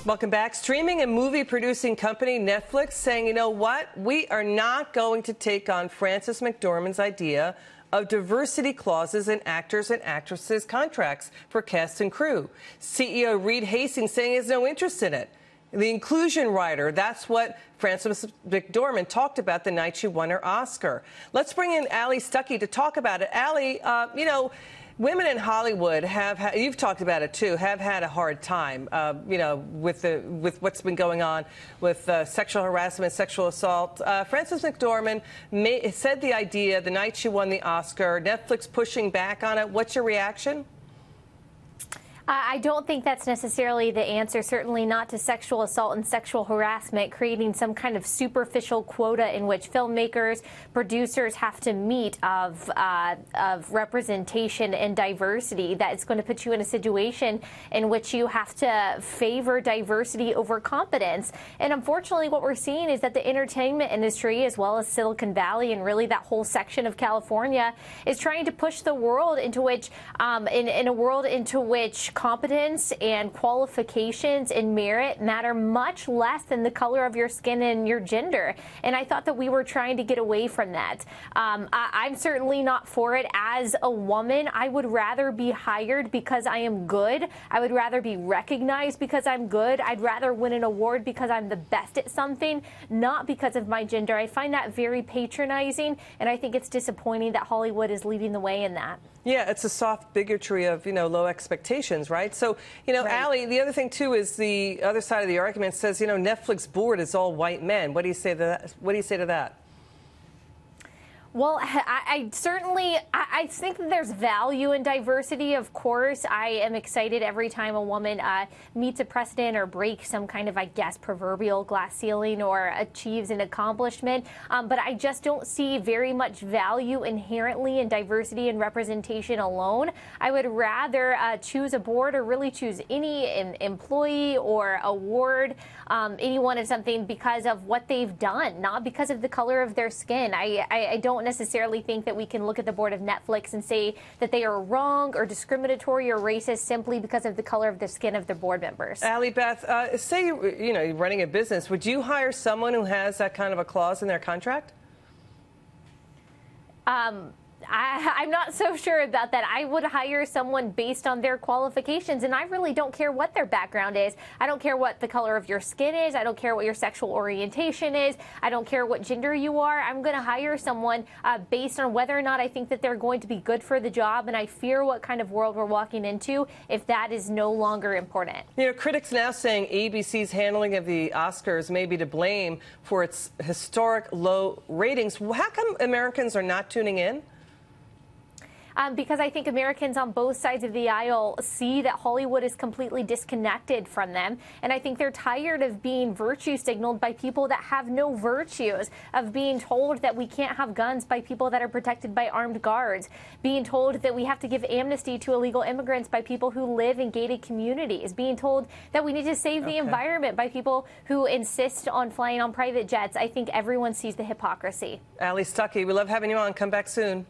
Welcome back. Streaming and movie producing company Netflix saying, you know what? We are not going to take on Francis McDormand's idea of diversity clauses in actors and actresses' contracts for cast and crew. CEO Reed Hastings saying he has no interest in it. The inclusion rider, that's what Francis McDormand talked about the night she won her Oscar. Let's bring in Allie Stuckey to talk about it. Allie, women in Hollywood you've talked about it too, have had a hard time, with what's been going on with sexual harassment, sexual assault. Francis McDormand said the idea the night she won the Oscar, Netflix pushing back on it. What's your reaction? I don't think that's necessarily the answer, certainly not to sexual assault and sexual harassment, creating some kind of superficial quota in which filmmakers, producers have to meet of representation and diversity. That it's going to put you in a situation in which you have to favor diversity over competence. And unfortunately, what we're seeing is that the entertainment industry, as well as Silicon Valley and really that whole section of California, is trying to push the world into which, in a world into which competence and qualifications and merit matter much less than the color of your skin and your gender. And I thought that we were trying to get away from that. I'm certainly not for it. As a woman, I would rather be hired because I am good. I would rather be recognized because I'm good. I'd rather win an award because I'm the best at something, not because of my gender. I find that very patronizing, and I think it's disappointing that Hollywood is leading the way in that. Yeah, it's a soft bigotry of, low expectations, right? So, right. Allie, the other thing, too, is the other side of the argument says, Netflix board is all white men. What do you say to that? What do you say to that? Well, I think that there's value in diversity, of course. I am excited every time a woman meets a precedent or breaks some kind of, proverbial glass ceiling or achieves an accomplishment. But I just don't see very much value inherently in diversity and representation alone. I would rather choose a board or really choose any employee or award anyone of something because of what they've done, not because of the color of their skin. I don't necessarily think that we can look at the board of Netflix and say that they are wrong or discriminatory or racist simply because of the color of the skin of their board members. Allie Beth, say you're running a business, would you hire someone who has that kind of a clause in their contract? I'm not so sure about that. I would hire someone based on their qualifications, and I really don't care what their background is. I don't care what the color of your skin is. I don't care what your sexual orientation is. I don't care what gender you are. I'm going to hire someone based on whether or not I think that they're going to be good for the job, and I fear what kind of world we're walking into if that is no longer important. Critics now saying ABC's handling of the Oscars may be to blame for its historic low ratings. How come Americans are not tuning in? Because I think Americans on both sides of the aisle see that Hollywood is completely disconnected from them. And I think they're tired of being virtue signaled by people that have no virtues, of being told that we can't have guns by people that are protected by armed guards, being told that we have to give amnesty to illegal immigrants by people who live in gated communities, being told that we need to save the environment by people who insist on flying on private jets. I think everyone sees the hypocrisy. Allie Stuckey, we love having you on. Come back soon.